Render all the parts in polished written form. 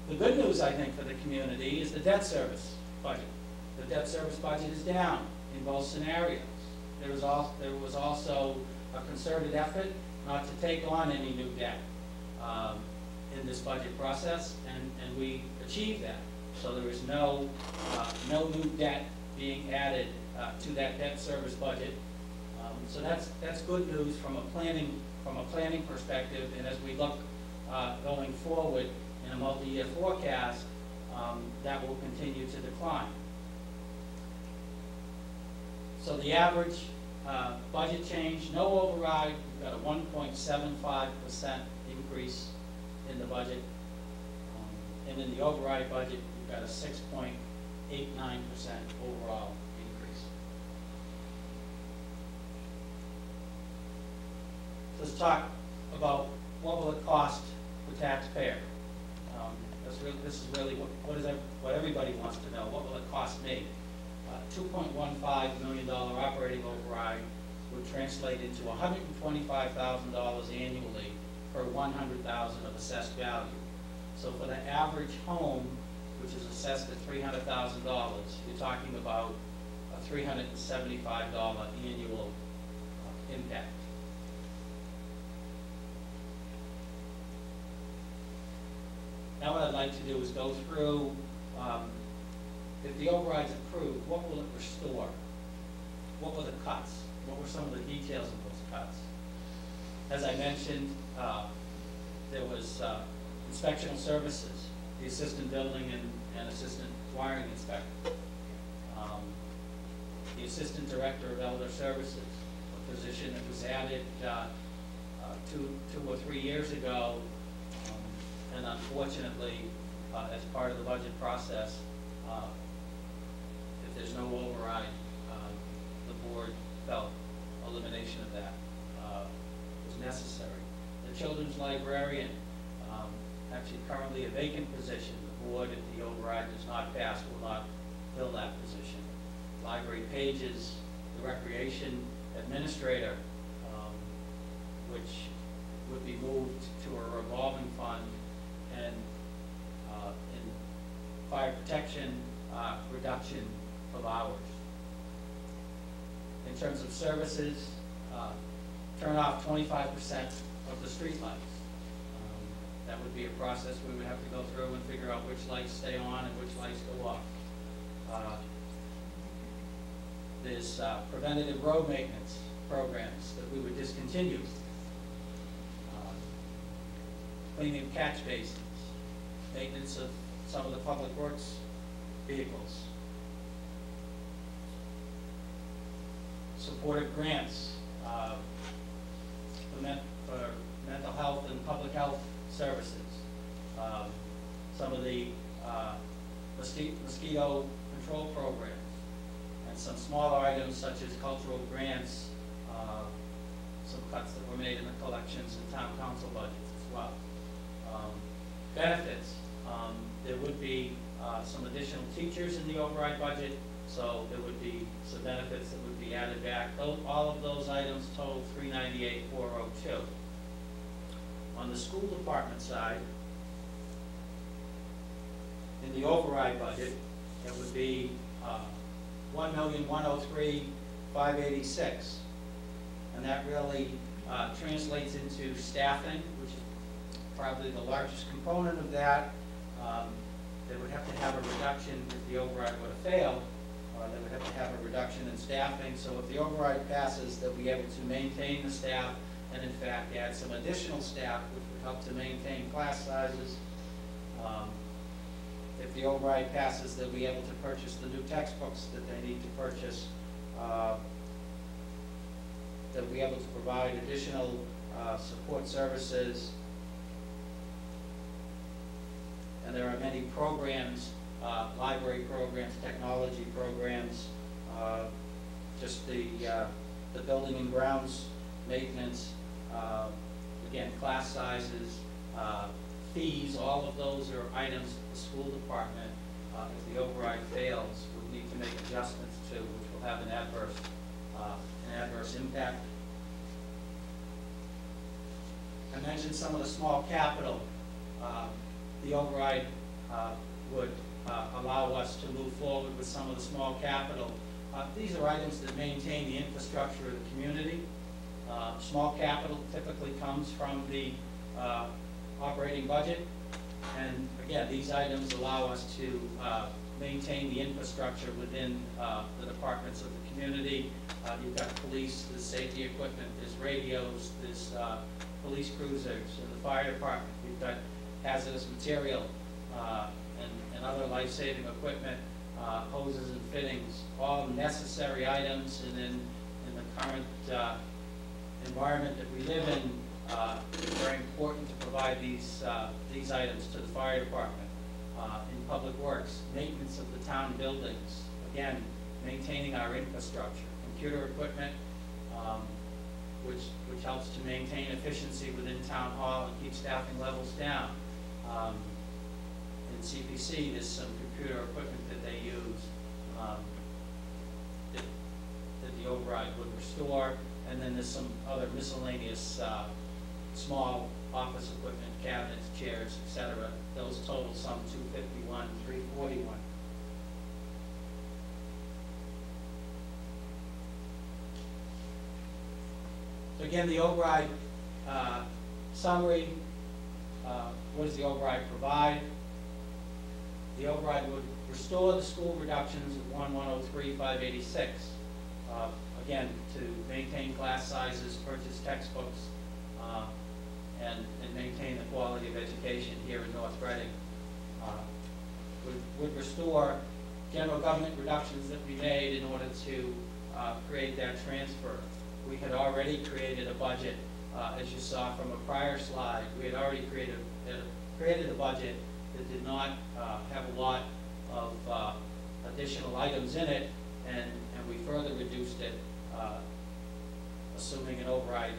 The good news, I think, for the community is the debt service budget. The debt service budget is down in both scenarios. There was also a concerted effort not to take on any new debt in this budget process, and we achieved that. So there is no new debt being added to that debt service budget. So that's good news from a planning perspective, and as we look going forward in a multi-year forecast, that will continue to decline. So the average budget change, no override, we've got a 1.75% increase in the budget, and in the override budget, we've got a 6.89% overall increase. Let's talk about what will it cost the taxpayer. This is really what everybody wants to know. What will it cost me? $2.15 million operating override would translate into $125,000 annually per $100,000 of assessed value. So for the average home, which is assessed at $300,000, you're talking about a $375 annual impact. Now what I'd like to do is go through, if the override's approved, what will it restore? What were the cuts? What were some of the details of those cuts? As I mentioned, there was inspectional services, the assistant building and assistant wiring inspector, the assistant director of elder services, a position that was added two or 3 years ago, and unfortunately, as part of the budget process, if there's no override, the board felt elimination of that was necessary. The children's librarian, actually currently a vacant position. The board, if the override does not pass, will not fill that position. Library pages, the recreation administrator, which would be moved to a revolving fund, and in fire protection, reduction of hours. In terms of services, turn off 25% of the street lights. That would be a process we would have to go through and figure out which lights stay on and which lights go off. There's preventative road maintenance programs that we would discontinue. Cleaning of catch basins, maintenance of some of the public works vehicles, supportive grants for mental health and public health services, some of the mosquito control programs, and some smaller items such as cultural grants, some cuts that were made in the collections and town council budgets as well. Benefits, there would be some additional teachers in the override budget, so there would be some benefits that would be added back. All of those items total $398,402. On the school department side, in the override budget, it would be $1,103,586, and that really translates into staffing, which is probably the largest component of that. They would have to have a reduction if the override would have failed. They would have to have a reduction in staffing. So if the override passes, they'll be able to maintain the staff and in fact add some additional staff, which would help to maintain class sizes. If the override passes, they'll be able to purchase the new textbooks that they need to purchase. They'll be able to provide additional support services. And there are many programs, library programs, technology programs, just the building and grounds maintenance, again, class sizes, fees, all of those are items that the school department, if the override fails, would need to make adjustments to, which will have an adverse impact. I mentioned some of the small capital The override would allow us to move forward with some of the small capital. These are items that maintain the infrastructure of the community. Small capital typically comes from the operating budget. And again, these items allow us to maintain the infrastructure within the departments of the community. You've got police, there's safety equipment, there's radios, there's police cruisers in the fire department. We've got hazardous material and other life-saving equipment, hoses and fittings, all necessary items. And then in the current environment that we live in, it's very important to provide these items to the fire department. In public works, maintenance of the town buildings, again, maintaining our infrastructure, computer equipment, which helps to maintain efficiency within town hall and keep staffing levels down. In CPC, there's some computer equipment that they use that the override would restore, and then there's some other miscellaneous small office equipment, cabinets, chairs, etc. Those total some $251, $341. So again, the override summary. What does the override provide? The override would restore the school reductions of 1,103,586. Again, to maintain class sizes, purchase textbooks, and maintain the quality of education here in North Reading. Would restore general government reductions that we made in order to create that transfer. We had already created a budget, as you saw from a prior slide. We had already created a budget that did not have a lot of additional items in it, and we further reduced it, assuming an override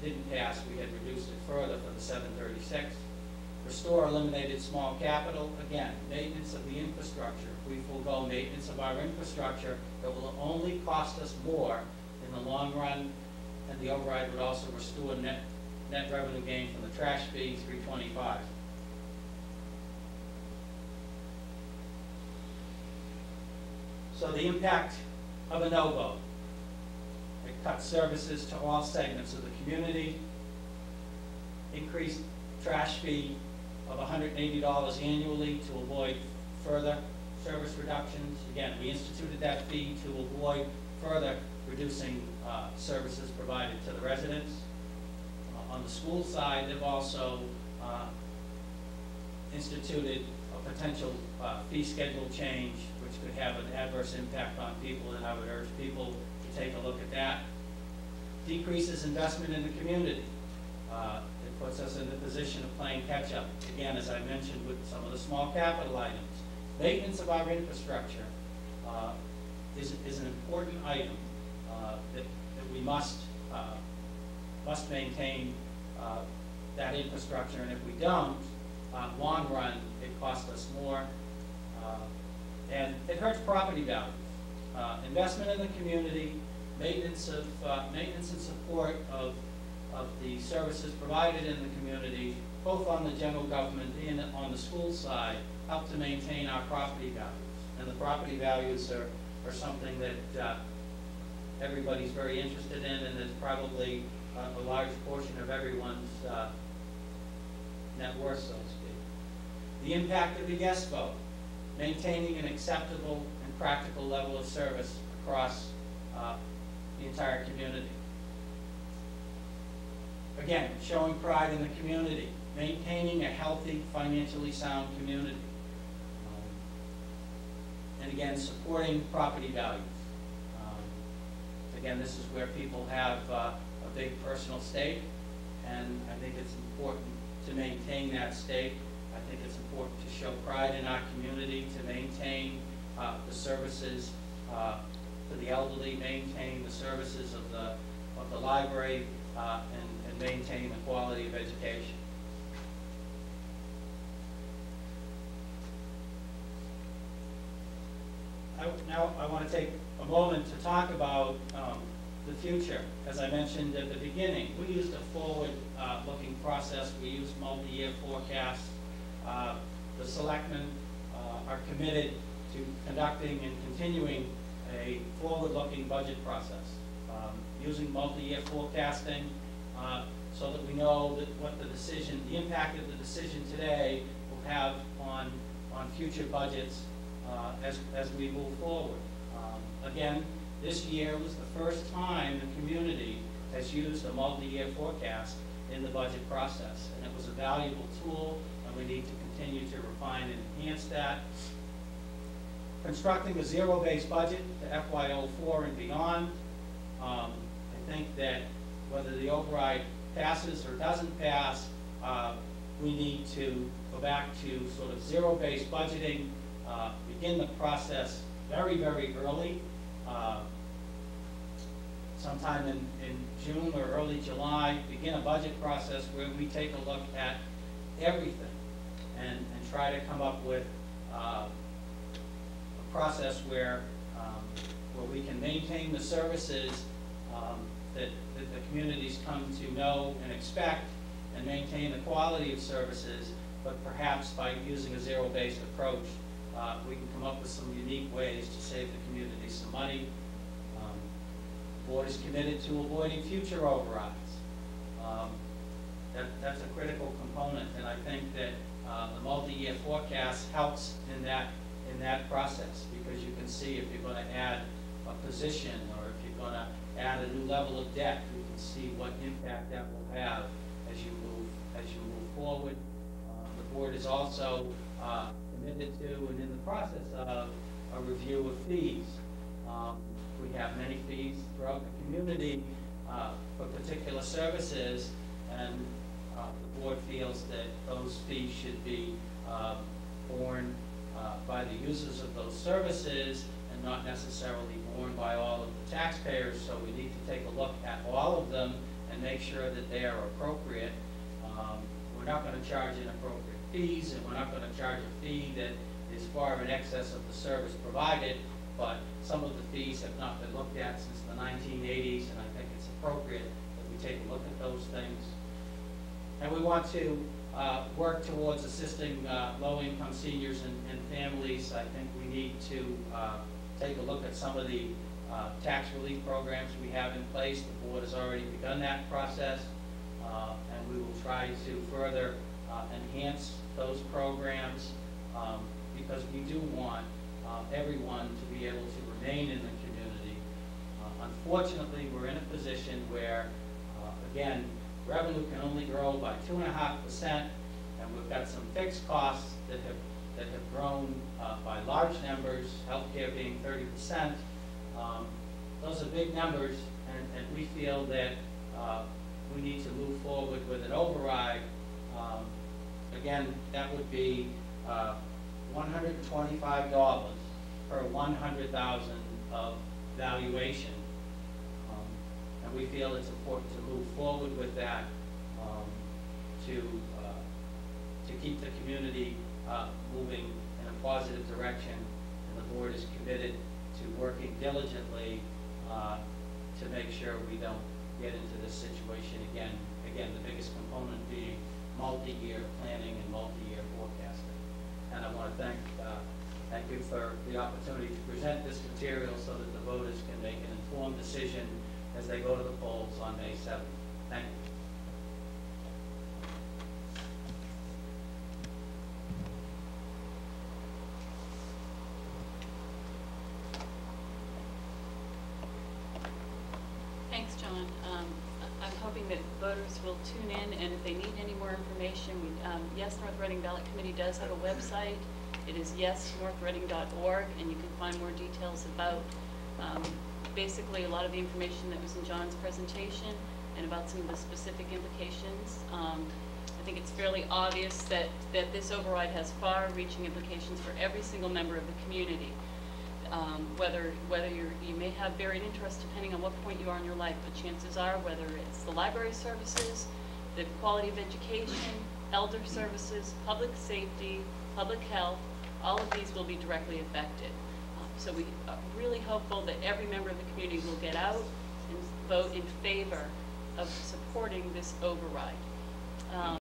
didn't pass. We had reduced it further for the 736. Restore eliminated small capital. Again, maintenance of the infrastructure. If we forego maintenance of our infrastructure, it will only cost us more in the long run, and the override would also restore net revenue gain from the trash fee, 325. So the impact of a no vote. It cuts services to all segments of the community, increased trash fee of $180 annually to avoid further service reductions. Again, we instituted that fee to avoid further reducing services provided to the residents. On the school side, they've also instituted a potential fee schedule change, which could have an adverse impact on people, and I would urge people to take a look at that. Decreases investment in the community. It puts us in the position of playing catch-up, again, as I mentioned, with some of the small capital items. Maintenance of our infrastructure is an important item that we must maintain that infrastructure, and if we don't, long run, it costs us more, and it hurts property values. Investment in the community, maintenance and support of the services provided in the community, both on the general government and on the school side, help to maintain our property values. And the property values are something that everybody's very interested in, and is probably a large portion of everyone's net worth, so to speak. The impact of the yes vote, maintaining an acceptable and practical level of service across the entire community. Again, showing pride in the community, maintaining a healthy, financially sound community. And again, supporting property values. Again, this is where people have a big personal stake, and I think it's important to maintain that stake. I think it's important to show pride in our community, to maintain the services for the elderly, maintain the services of the library, and maintain the quality of education. Now I want to take a moment to talk about the future. As I mentioned at the beginning, we used a forward-looking process. We used multi-year forecasts. the selectmen are committed to conducting and continuing a forward-looking budget process, using multi-year forecasting so that we know that what the impact of the decision today will have on future budgets as we move forward. Again, this year was the first time the community has used a multi-year forecast in the budget process, and it was a valuable tool, and we need to continue to refine and enhance that. Constructing a zero-based budget to FY04 and beyond. I think that whether the override passes or doesn't pass, we need to go back to sort of zero-based budgeting, begin the process very, very early, sometime in June or early July, begin a budget process where we take a look at everything and try to come up with a process where we can maintain the services that the communities come to know and expect, and maintain the quality of services, but perhaps by using a zero-based approach, we can come up with some unique ways to save the community some money. The board is committed to avoiding future overrides. That's a critical component, and I think that the multi-year forecast helps in that process, because you can see if you're going to add a position or if you're going to add a new level of debt, you can see what impact that will have as you move forward. The board is also committed to and in the process of a review of fees. We have many fees throughout the community for particular services, and the board feels that those fees should be borne by the users of those services and not necessarily borne by all of the taxpayers. So we need to take a look at all of them and make sure that they are appropriate. We're not going to charge inappropriate fees, and we're not going to charge a fee that is far in excess of the service provided, but some of the fees have not been looked at since the 1980s, and I think it's appropriate that we take a look at those things. And we want to work towards assisting low-income seniors and families. I think we need to take a look at some of the tax relief programs we have in place. The board has already begun that process, and we will try to further enhance those programs because we do want everyone to be able to remain in the community. Unfortunately, we're in a position where, again, revenue can only grow by 2.5%, and we've got some fixed costs that have grown by large numbers, healthcare being 30%. Those are big numbers, and we feel that we need to move forward with an override. Again, that would be $125 per 100,000 of valuation. And we feel it's important to move forward with that to keep the community moving in a positive direction. And the board is committed to working diligently to make sure we don't get into this situation again. Again, the biggest component being multi-year planning and multi-year forecasting. And I want to thank you for the opportunity to present this material so that the voters can make an informed decision as they go to the polls on May 7th. Thank you. Thanks, John. I'm hoping that voters will tune in, and if they need any more information, Yes North Reading Ballot Committee does have a website. It is yesnorthreading.org, and you can find more details about basically a lot of the information that was in John's presentation and about some of the specific implications. I think it's fairly obvious that this override has far-reaching implications for every single member of the community. Whether you may have varied interests depending on what point you are in your life, but chances are, whether it's the library services, the quality of education, elder services, public safety, public health, all of these will be directly affected. So we are really hopeful that every member of the community will get out and vote in favor of supporting this override.